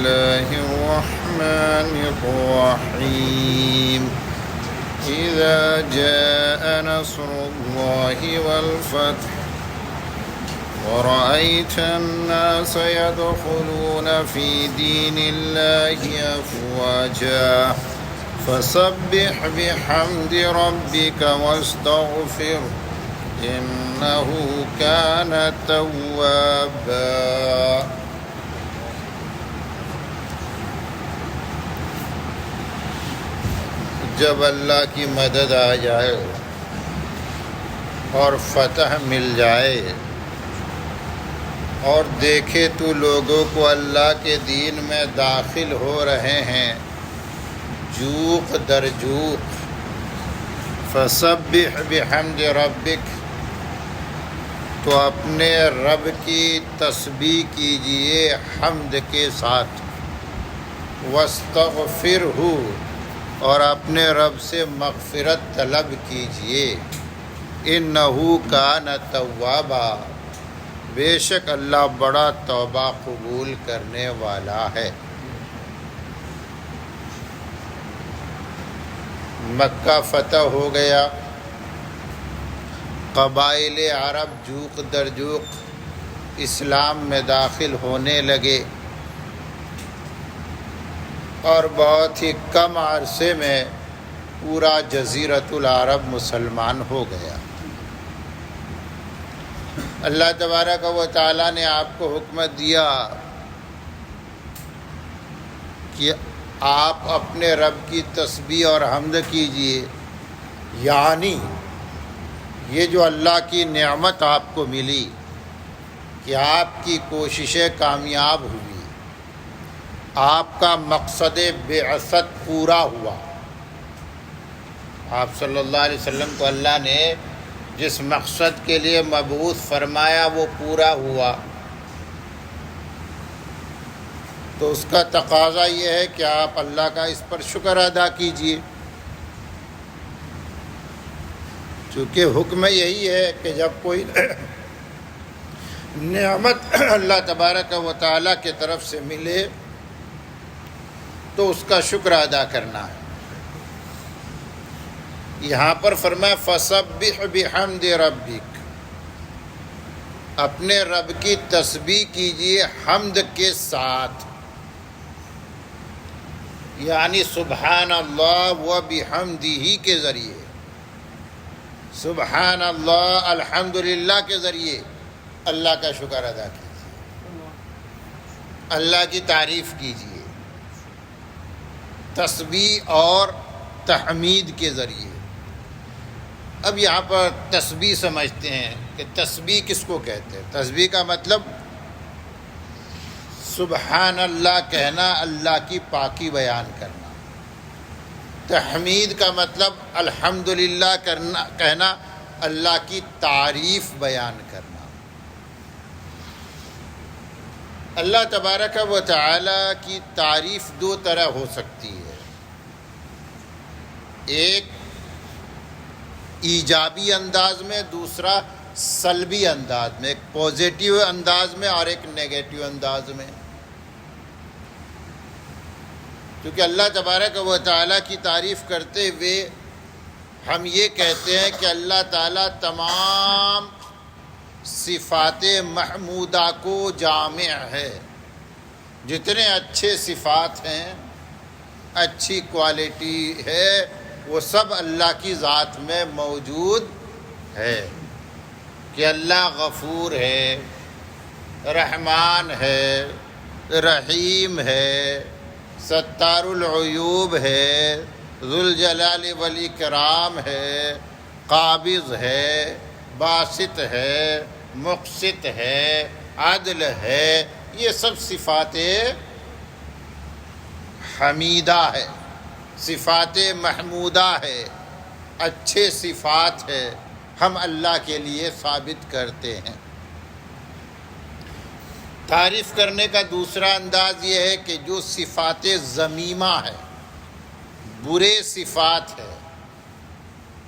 الله الرحمن الرحيم إذا جاء نصر الله والفتح ورأيت الناس يدخلون في دين الله أفواجا فسبح بحمد ربك واستغفره إنه كان توابا۔ جب اللہ کی مدد آ جائے اور فتح مل جائے اور دیکھے تو لوگوں کو اللہ کے دین میں داخل ہو رہے ہیں جوق در جوق، فسبح بحمد ربک، تو اپنے رب کی تسبیح کیجئے حمد کے ساتھ، واستغفرہ، اور اپنے رب سے مغفرت طلب کیجئے، انہ کان توابا، بے شک اللہ بڑا توبہ قبول کرنے والا ہے۔ مکہ فتح ہو گیا، قبائل عرب جوق در جوق اسلام میں داخل ہونے لگے اور بہت ہی کم عرصے میں پورا جزیرۃ العرب مسلمان ہو گیا۔ اللہ تبارک و تعالیٰ نے آپ کو حکم دیا کہ آپ اپنے رب کی تسبیح اور حمد کیجئے، یعنی یہ جو اللہ کی نعمت آپ کو ملی کہ آپ کی کوششیں کامیاب ہوئی، آپ کا مقصد بعثت پورا ہوا، آپ صلی اللہ علیہ وسلم کو اللہ نے جس مقصد کے لیے مبعوث فرمایا وہ پورا ہوا، تو اس کا تقاضا یہ ہے کہ آپ اللہ کا اس پر شکر ادا کیجیے، چونکہ حکم یہی ہے کہ جب کوئی نعمت اللہ تبارک و تعالیٰ کی طرف سے ملے تو اس کا شکر ادا کرنا ہے۔ یہاں پر فرمایا فسبح بحمد ربک، اپنے رب کی تسبیح کیجئے حمد کے ساتھ، یعنی سبحان اللہ و بحمدہ کے ذریعے، سبحان اللہ الحمدللہ کے ذریعے اللہ کا شکر ادا کیجیے، اللہ کی تعریف کیجیے، تسبیح اور تحمید کے ذریعے۔ اب یہاں پر تسبیح سمجھتے ہیں کہ تسبیح کس کو کہتے ہیں؟ تسبیح کا مطلب سبحان اللہ کہنا، اللہ کی پاکی بیان کرنا۔ تحمید کا مطلب الحمدللہ کہنا، اللہ کی تعریف بیان کرنا۔ اللہ تبارک و تعالی کی تعریف دو طرح ہو سکتی ہے، ایک ایجابی انداز میں، دوسرا سلبی انداز میں، ایک پازیٹیو انداز میں اور ایک نیگیٹو انداز میں۔ کیونکہ اللہ تبارک و تعالیٰ کی تعریف کرتے ہوئے ہم یہ کہتے ہیں کہ اللہ تعالیٰ تمام صفات محمودہ کو جامع ہے، جتنے اچھے صفات ہیں، اچھی کوالٹی ہے، وہ سب اللہ کی ذات میں موجود ہے، کہ اللہ غفور ہے، رحمان ہے، رحیم ہے، ستار العیوب ہے، ذوالجلال والاکرام ہے، قابض ہے، باسط ہے، مقسط ہے، عدل ہے، یہ سب صفات حمیدہ ہے، صفات محمودہ ہے، اچھے صفات ہے، ہم اللہ کے لیے ثابت کرتے ہیں۔ تعریف کرنے کا دوسرا انداز یہ ہے کہ جو صفات ذمیمہ ہے، برے صفات ہے،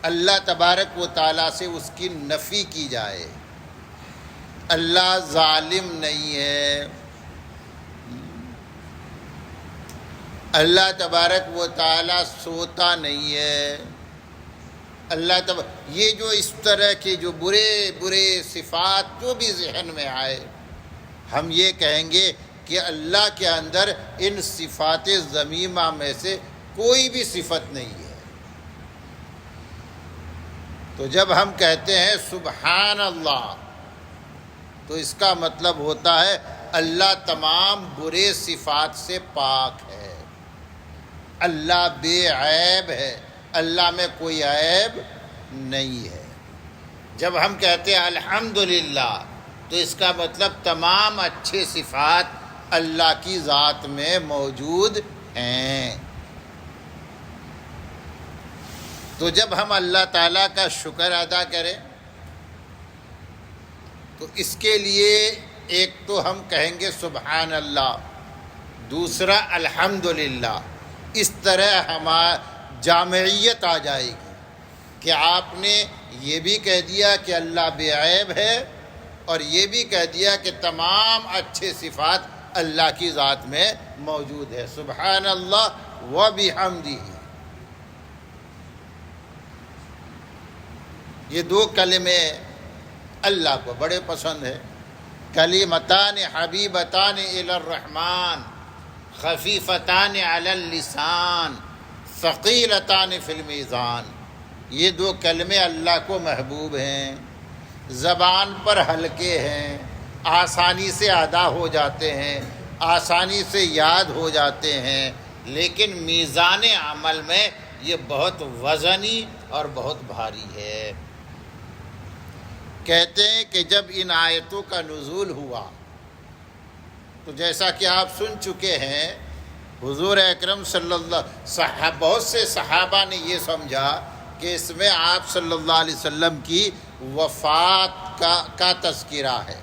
اللہ تبارک و تعالیٰ سے اس کی نفی کی جائے۔ اللہ ظالم نہیں ہے، اللہ تبارک و تعالیٰ سوتا نہیں ہے۔ یہ جو اس طرح کے جو برے صفات جو بھی ذہن میں آئے، ہم یہ کہیں گے کہ اللہ کے اندر ان صفات ذمیمہ میں سے کوئی بھی صفت نہیں ہے۔ تو جب ہم کہتے ہیں سبحان اللہ، تو اس کا مطلب ہوتا ہے اللہ تمام برے صفات سے پاک ہے، اللہ بے عیب ہے، اللہ میں کوئی عیب نہیں ہے۔ جب ہم کہتے ہیں الحمدللہ، تو اس کا مطلب تمام اچھے صفات اللہ کی ذات میں موجود ہیں۔ تو جب ہم اللہ تعالیٰ کا شکر ادا کریں تو اس کے لیے ایک تو ہم کہیں گے سبحان اللہ، دوسرا الحمدللہ۔ اس طرح جامعیت آ جائے گی کہ آپ نے یہ بھی کہہ دیا کہ اللہ بے عیب ہے، اور یہ بھی کہہ دیا کہ تمام اچھے صفات اللہ کی ذات میں موجود ہے۔ سبحان اللہ و بحمدہ، یہ دو کلمے اللہ کو بڑے پسند ہے۔ کلمتان حبیبتان الی الرحمن خفیفتان علی اللسان ثقیلتان فی المیزان، یہ دو کلمے اللہ کو محبوب ہیں، زبان پر ہلکے ہیں، آسانی سے ادا ہو جاتے ہیں، آسانی سے یاد ہو جاتے ہیں، لیکن میزان عمل میں یہ بہت وزنی اور بہت بھاری ہے۔ کہتے ہیں کہ جب ان آیتوں کا نزول ہوا تو جیسا کہ آپ سن چکے ہیں، حضور اکرم صلی اللہ بہت سے صحابہ نے یہ سمجھا کہ اس میں آپ صلی اللہ علیہ وسلم کی وفات کا تذکرہ ہے،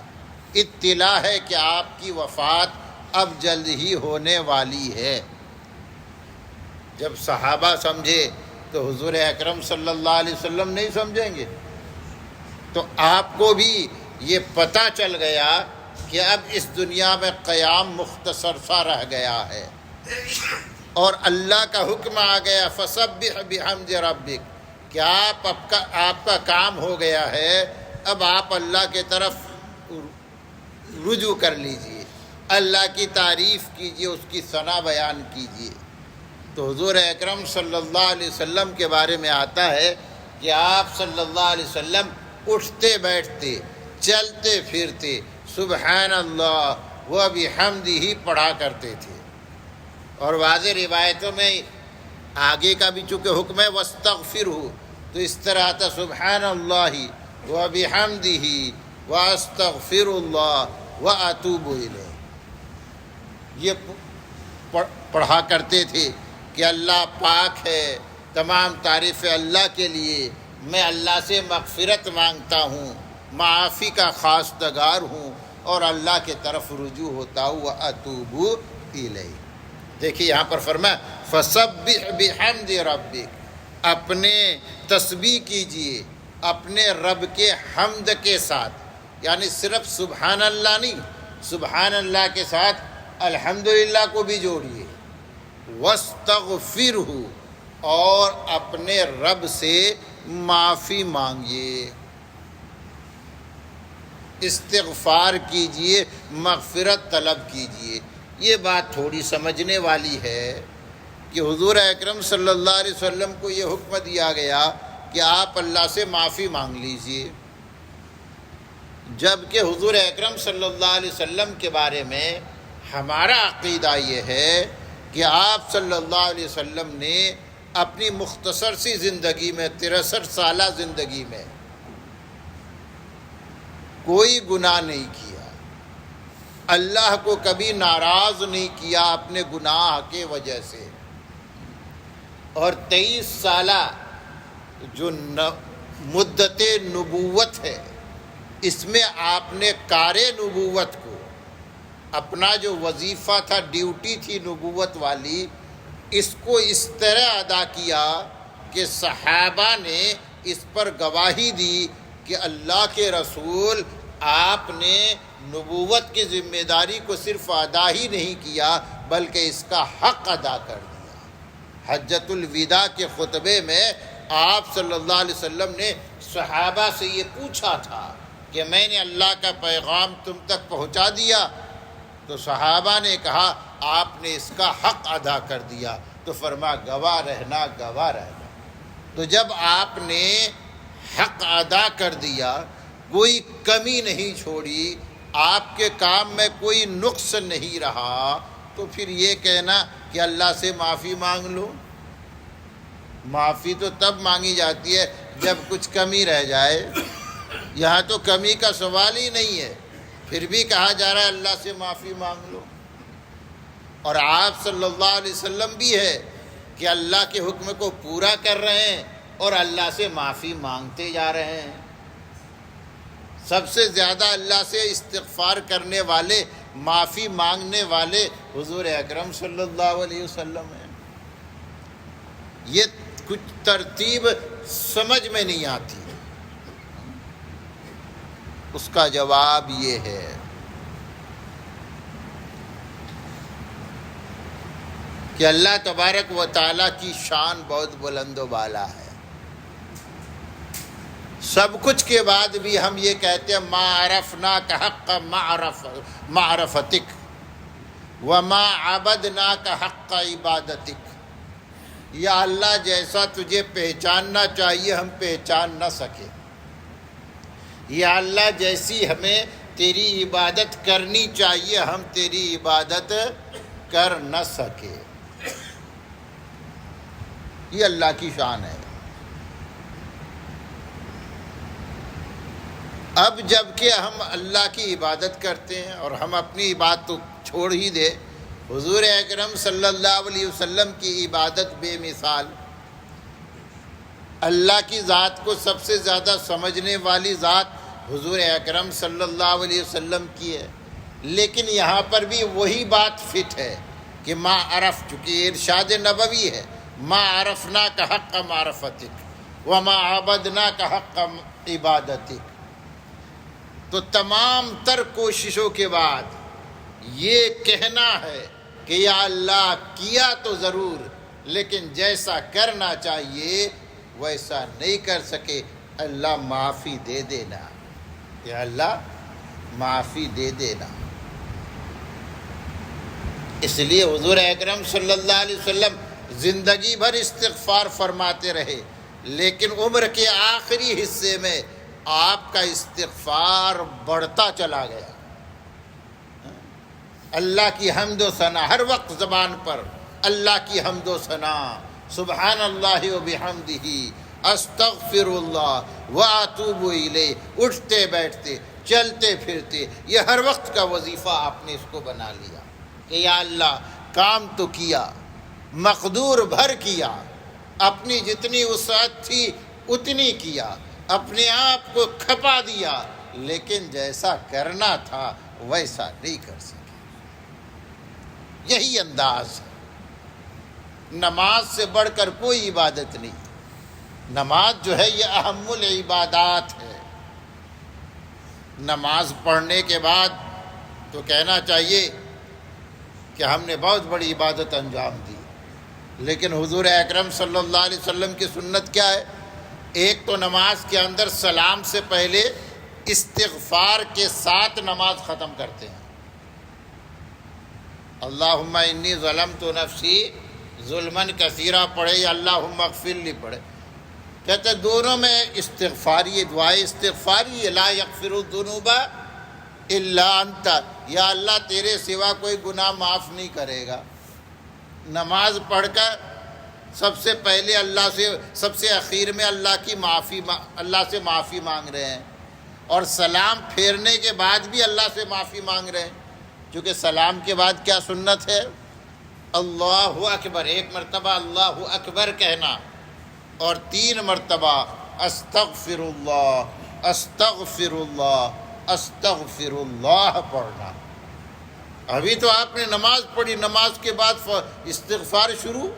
اطلاع ہے کہ آپ کی وفات اب جلد ہی ہونے والی ہے۔ جب صحابہ سمجھے تو حضور اکرم صلی اللہ علیہ وسلم نہیں سمجھیں گے؟ تو آپ کو بھی یہ پتہ چل گیا کہ اب اس دنیا میں قیام مختصر سا رہ گیا ہے، اور اللہ کا حکم آ گیا فسبح بحمد ربک، کہ آپ کا کام ہو گیا ہے، اب آپ اللہ کے طرف رجوع کر لیجئے، اللہ کی تعریف کیجئے، اس کی ثنا بیان کیجئے۔ تو حضور اکرم صلی اللہ علیہ وسلم کے بارے میں آتا ہے کہ آپ صلی اللہ علیہ وسلم اٹھتے بیٹھتے چلتے پھرتے سبحان اللہ و بحمدہ پڑھا کرتے تھے، اور واضح روایتوں میں آگے کا بھی چونکہ حکم ہے واستغفرہ، تو اس طرح آتا سبحان اللہ و بحمدہ واستغفر اللہ و اتوب الیہ، یہ پڑھا کرتے تھے کہ اللہ پاک ہے، تمام تعریف اللہ کے لیے، میں اللہ سے مغفرت مانگتا ہوں، معافی کا خواستگار ہوں، اور اللہ کے طرف رجوع ہوتا ہوں، وَأَتُوبُ إِلَيْهِ۔ دیکھیے یہاں پر فرمایا فَسَبِّحْ بِحَمْدِ رَبِّكَ، اپنے تسبیح کیجئے اپنے رب کے حمد کے ساتھ، یعنی صرف سبحان اللہ نہیں، سبحان اللہ کے ساتھ الحمدللہ کو بھی جوڑیے، وَاسْتَغْفِرْهُ، اور اپنے رب سے معافی مانگیے، استغفار کیجئے، مغفرت طلب کیجئے۔ یہ بات تھوڑی سمجھنے والی ہے کہ حضور اکرم صلی اللہ علیہ وسلم کو یہ حکم دیا گیا کہ آپ اللہ سے معافی مانگ لیجئے، جبکہ حضور اکرم صلی اللہ علیہ وسلم کے بارے میں ہمارا عقیدہ یہ ہے کہ آپ صلی اللہ علیہ وسلم نے اپنی مختصر سی زندگی میں 63 سالہ زندگی میں کوئی گناہ نہیں کیا، اللہ کو کبھی ناراض نہیں کیا اپنے گناہ کی وجہ سے، اور 23 سالہ جو مدت نبوت ہے، اس میں آپ نے کار نبوت کو، اپنا جو وظیفہ تھا، ڈیوٹی تھی نبوت والی، اس کو اس طرح ادا کیا کہ صحابہ نے اس پر گواہی دی کہ اللہ کے رسول آپ نے نبوت کی ذمہ داری کو صرف ادا ہی نہیں کیا بلکہ اس کا حق ادا کر دیا۔ حجۃ الوداع کے خطبے میں آپ صلی اللہ علیہ وسلم نے صحابہ سے یہ پوچھا تھا کہ میں نے اللہ کا پیغام تم تک پہنچا دیا؟ تو صحابہ نے کہا آپ نے اس کا حق ادا کر دیا۔ تو فرما گواہ رہنا، گواہ رہنا۔ تو جب آپ نے حق ادا کر دیا، کوئی کمی نہیں چھوڑی، آپ کے کام میں کوئی نقص نہیں رہا، تو پھر یہ کہنا کہ اللہ سے معافی مانگ لو، معافی تو تب مانگی جاتی ہے جب کچھ کمی رہ جائے۔ یہاں تو کمی کا سوال ہی نہیں ہے، پھر بھی کہا جا رہا ہے اللہ سے معافی مانگ لو۔ اور آپ صلی اللہ علیہ وسلم بھی ہے کہ اللہ کے حکم کو پورا کر رہے ہیں اور اللہ سے معافی مانگتے جا رہے ہیں۔ سب سے زیادہ اللہ سے استغفار کرنے والے، معافی مانگنے والے حضور اکرم صلی اللہ علیہ وسلم ہیں۔ یہ کچھ ترتیب سمجھ میں نہیں آتی۔ اس کا جواب یہ ہے کہ اللہ تبارک و تعالیٰ کی شان بہت بلند و بالا ہے۔ سب کچھ کے بعد بھی ہم یہ کہتے ہیں ما عرفناک حق معرفتک وما عبدناک حق عبادتک۔ یا اللہ جیسا تجھے پہچاننا چاہیے ہم پہچان نہ سکے، یا اللہ جیسی ہمیں تیری عبادت کرنی چاہیے ہم تیری عبادت کر نہ سکے۔ یہ اللہ کی شان ہے۔ اب جب کہ ہم اللہ کی عبادت کرتے ہیں اور ہم اپنی عبادت تو چھوڑ ہی دے، حضور اکرم صلی اللہ علیہ وسلم کی عبادت بے مثال، اللہ کی ذات کو سب سے زیادہ سمجھنے والی ذات حضور اکرم صلی اللہ علیہ وسلم کی ہے، لیکن یہاں پر بھی وہی بات فٹ ہے کہ ما عرف، چونکہ ارشاد نبوی ہے، ما عرفنا کا حق معرفتک وما عبدنا کا حق عبادتک۔ تو تمام تر کوششوں کے بعد یہ کہنا ہے کہ یا اللہ کیا تو ضرور، لیکن جیسا کرنا چاہیے ویسا نہیں کر سکے، اللہ معافی دے دینا، یا اللہ معافی دے دینا۔ اس لیے حضور اکرم صلی اللہ علیہ وسلم زندگی بھر استغفار فرماتے رہے، لیکن عمر کے آخری حصے میں آپ کا استغفار بڑھتا چلا گیا۔ اللہ کی حمد و ثنا، ہر وقت زبان پر اللہ کی حمد و ثنا، سبحان اللہ و بحمدہ، استغفر اللہ واتوب الیہ، اٹھتے بیٹھتے چلتے پھرتے، یہ ہر وقت کا وظیفہ آپ نے اس کو بنا لیا کہ یا اللہ کام تو کیا، مقدور بھر کیا، اپنی جتنی وسعت تھی اتنی کیا، اپنے آپ کو کھپا دیا، لیکن جیسا کرنا تھا ویسا نہیں کر سکے۔ یہی انداز ہے۔ نماز سے بڑھ کر کوئی عبادت نہیں۔ نماز جو ہے یہ اہم العبادات ہے۔ نماز پڑھنے کے بعد تو کہنا چاہیے کہ ہم نے بہت بڑی عبادت انجام دی، لیکن حضور اکرم صلی اللہ علیہ وسلم کی سنت کیا ہے؟ ایک تو نماز کے اندر سلام سے پہلے استغفار کے ساتھ نماز ختم کرتے ہیں۔ اللہم انی ظلمت نفسی ظلمًا کثیرا پڑھے یا اللہم اغفر لی پڑھے، کہتے ہیں دونوں میں استغفاری دعائے استغفاری، لا یغفر الذنوب الا انت، یا اللہ تیرے سوا کوئی گناہ معاف نہیں کرے گا۔ نماز پڑھ کر سب سے پہلے اللہ سے، سب سے اخیر میں اللہ سے معافی مانگ رہے ہیں، اور سلام پھیرنے کے بعد بھی اللہ سے معافی مانگ رہے ہیں، کیونکہ سلام کے بعد کیا سنت ہے؟ اللہ اکبر، ایک مرتبہ اللہ اکبر کہنا، اور 3 مرتبہ استغفر اللہ استغفر اللہ استغفر اللہ پڑھنا۔ ابھی تو آپ نے نماز پڑھی، نماز کے بعد استغفار شروع،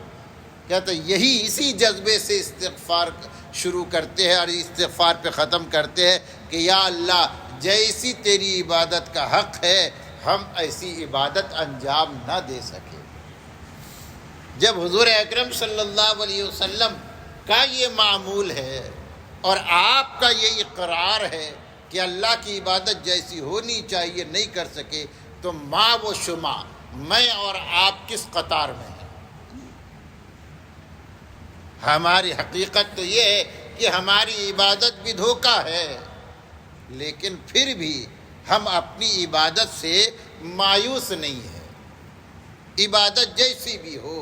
کہتے یہی اسی جذبے سے استغفار شروع کرتے ہیں اور استغفار پہ ختم کرتے ہیں کہ یا اللہ جیسی تیری عبادت کا حق ہے ہم ایسی عبادت انجام نہ دے سکے۔ جب حضور اکرم صلی اللہ علیہ وسلم کا یہ معمول ہے اور آپ کا یہ اقرار ہے کہ اللہ کی عبادت جیسی ہونی چاہیے نہیں کر سکے، تو ماں و شما، میں اور آپ کس قطار میں ہیں؟ ہماری حقیقت تو یہ ہے کہ ہماری عبادت بھی دھوکہ ہے، لیکن پھر بھی ہم اپنی عبادت سے مایوس نہیں ہیں۔ عبادت جیسی بھی ہو،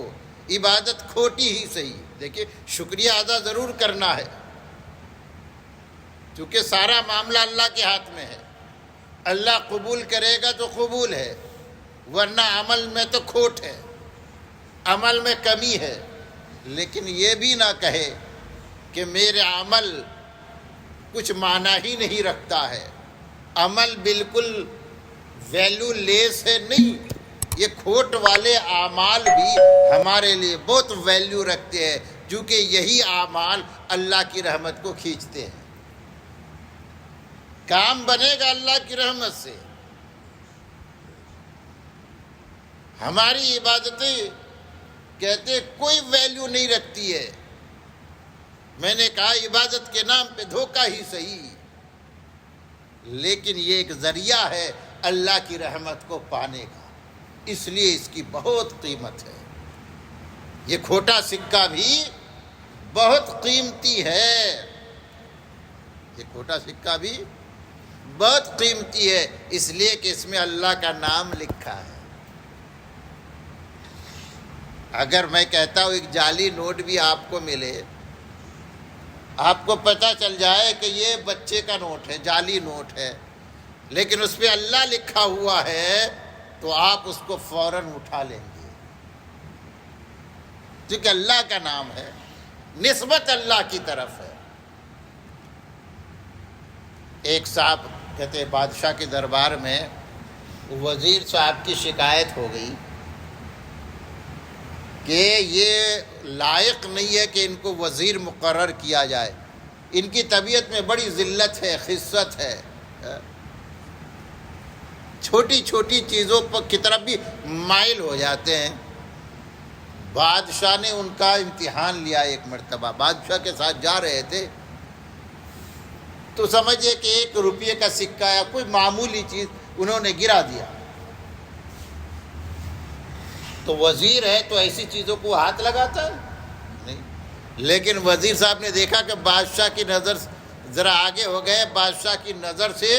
عبادت کھوٹی ہی صحیح، دیکھیے شکریہ ادا ضرور کرنا ہے، کیونکہ سارا معاملہ اللہ کے ہاتھ میں ہے۔ اللہ قبول کرے گا تو قبول ہے، ورنہ عمل میں تو کھوٹ ہے، عمل میں کمی ہے۔ لیکن یہ بھی نہ کہے کہ میرے عمل کچھ معنی ہی نہیں رکھتا ہے، عمل بالکل ویلیو لیس ہے، نہیں، یہ کھوٹ والے اعمال بھی ہمارے لیے بہت ویلیو رکھتے ہیں، کیونکہ یہی اعمال اللہ کی رحمت کو کھینچتے ہیں۔ کام بنے گا اللہ کی رحمت سے۔ ہماری عبادتیں کہتے کوئی ویلیو نہیں رکھتی ہے، میں نے کہا عبادت کے نام پہ دھوکہ ہی صحیح، لیکن یہ ایک ذریعہ ہے اللہ کی رحمت کو پانے کا، اس لیے اس کی بہت قیمت ہے۔ یہ کھوٹا سکہ بھی بہت قیمتی ہے، یہ کھوٹا سکہ بھی بہت قیمتی ہے، اس لیے کہ اس میں اللہ کا نام لکھا ہے۔ اگر میں کہتا ہوں ایک جعلی نوٹ بھی آپ کو ملے، آپ کو پتہ چل جائے کہ یہ بچے کا نوٹ ہے، جعلی نوٹ ہے، لیکن اس پہ اللہ لکھا ہوا ہے، تو آپ اس کو فوراً اٹھا لیں گے، کیونکہ اللہ کا نام ہے، نسبت اللہ کی طرف ہے۔ ایک صاحب کہتے ہیں بادشاہ کے دربار میں وزیر صاحب کی شکایت ہو گئی کہ یہ لائق نہیں ہے کہ ان کو وزیر مقرر کیا جائے، ان کی طبیعت میں بڑی ذلت ہے، خست ہے، چھوٹی چھوٹی چیزوں کی طرف بھی مائل ہو جاتے ہیں۔ بادشاہ نے ان کا امتحان لیا۔ ایک مرتبہ بادشاہ کے ساتھ جا رہے تھے، تو سمجھے کہ 1 روپے کا سکہ یا کوئی معمولی چیز انہوں نے گرا دیا، تو وزیر ہے تو ایسی چیزوں کو ہاتھ لگاتا ہے نہیں، لیکن وزیر صاحب نے دیکھا کہ بادشاہ کی نظر ذرا آگے ہو گئے، بادشاہ کی نظر سے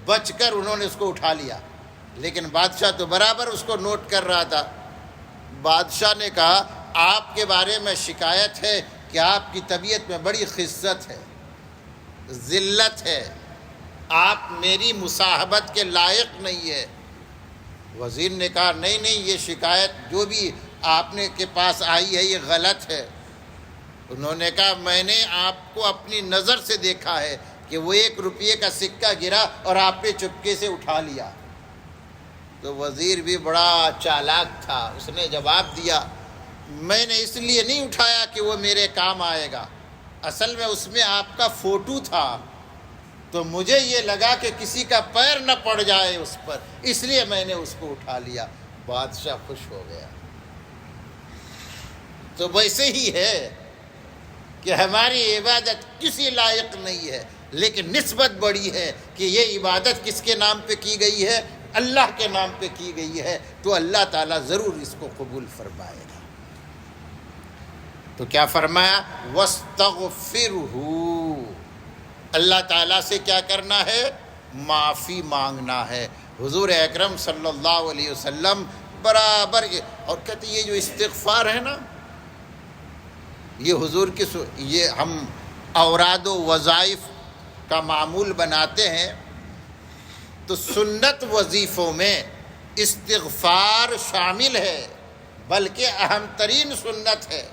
بچ کر انہوں نے اس کو اٹھا لیا، لیکن بادشاہ تو برابر اس کو نوٹ کر رہا تھا۔ بادشاہ نے کہا آپ کے بارے میں شکایت ہے کہ آپ کی طبیعت میں بڑی خست ہے، ذلت ہے، آپ میری مصاحبت کے لائق نہیں ہے۔ وزیر نے کہا نہیں نہیں، یہ شکایت جو بھی آپ نے کے پاس آئی ہے یہ غلط ہے۔ انہوں نے کہا میں نے آپ کو اپنی نظر سے دیکھا ہے کہ وہ 1 روپے کا سکہ گرا اور آپ نے چپکے سے اٹھا لیا۔ تو وزیر بھی بڑا چالاک تھا، اس نے جواب دیا میں نے اس لیے نہیں اٹھایا کہ وہ میرے کام آئے گا، اصل میں اس میں آپ کا فوٹو تھا، تو مجھے یہ لگا کہ کسی کا پیر نہ پڑ جائے اس پر، اس لیے میں نے اس کو اٹھا لیا۔ بادشاہ خوش ہو گیا۔ تو ویسے ہی ہے کہ ہماری عبادت کسی لائق نہیں ہے، لیکن نسبت بڑی ہے کہ یہ عبادت کس کے نام پہ کی گئی ہے؟ اللہ کے نام پہ کی گئی ہے، تو اللہ تعالیٰ ضرور اس کو قبول فرمائے گا۔ تو کیا فرمایا؟ وَاسْتَغْفِرْهُ، اللہ تعالیٰ سے کیا کرنا ہے؟ معافی مانگنا ہے۔ حضور اکرم صلی اللہ علیہ وسلم برابر اور کہتے یہ جو استغفار ہے نا، یہ حضور کی یہ ہم اوراد و وظائف کا معمول بناتے ہیں، تو سنت وظیفوں میں استغفار شامل ہے، بلکہ اہم ترین سنت ہے۔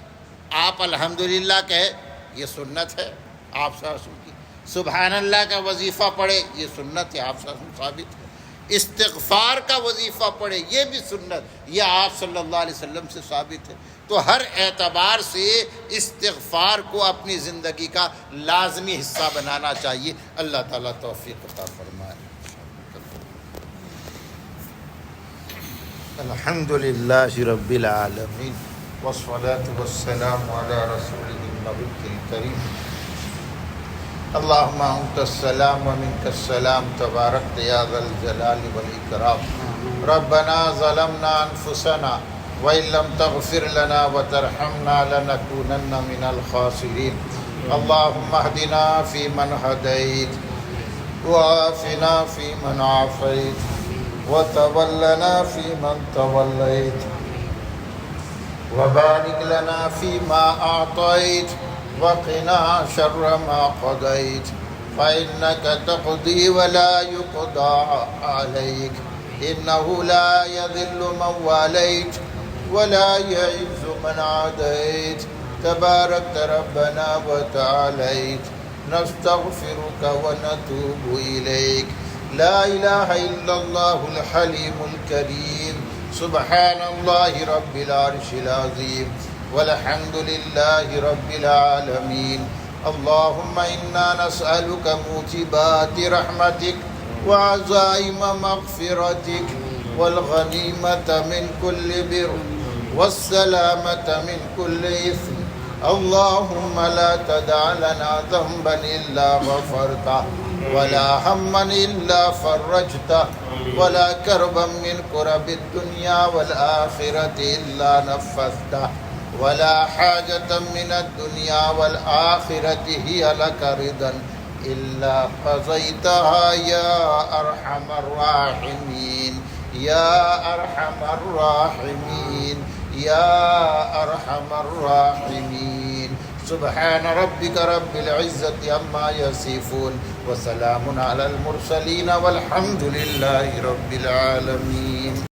آپ الحمدللہ کہے، یہ سنت ہے آپ صلی اللہ علیہ وسلم کی۔ سبحان اللہ کا وظیفہ پڑھے، یہ سنت ہے آپ صلی اللہ علیہ وسلم ثابت ہے۔ استغفار کا وظیفہ پڑھے، یہ بھی سنت، یہ آپ صلی اللہ علیہ وسلم سے ثابت ہے۔ تو ہر اعتبار سے استغفار کو اپنی زندگی کا لازمی حصہ بنانا چاہیے۔ اللہ تعالیٰ توفیق عطا فرمائے۔ الحمدللہ رب العالمین۔ والصلاة والسلام على رسوله النبي الكريم اللهم أنت السلام ومنك السلام تباركت يا ذا الجلال والإكرام ربنا ظلمنا أنفسنا وإن لم تغفر لنا وترحمنا لنكونن من الخاسرين اللهم اهدنا فيمن هديت وعافنا فيمن عافيت وتولنا فيمن توليت وبارك لنا فيما أعطيت وقنا شر ما قضيت فإنك تقضي ولا يقضى عليك إنه لا يذل من واليت ولا يعز من عاديت تباركت ربنا وتعاليت نستغفرك ونتوب إليك لا إله إلا الله الحليم الكريم سبحان الله رب العرش العظيم والحمد لله رب العالمين اللهم إنا نسألك موجبات رحمتك وعزائم مغفرتك والغنيمة من كل بر والسلامة من كل إثم اللهم لا تدع لنا ذنبا إلا غفرته ولا هما إلا فرجته ولا كربا من كرب الدنيا والآخرة إلا نفذته ولا حاجة من الدنيا والآخرة هي لك رضا إلا قضيتها يا أرحم الراحمين يا أرحم الراحمين يا أرحم الراحمين سبحان ربك رب العزة عما يصفون وسلام على المرسلين والحمد لله رب العالمين.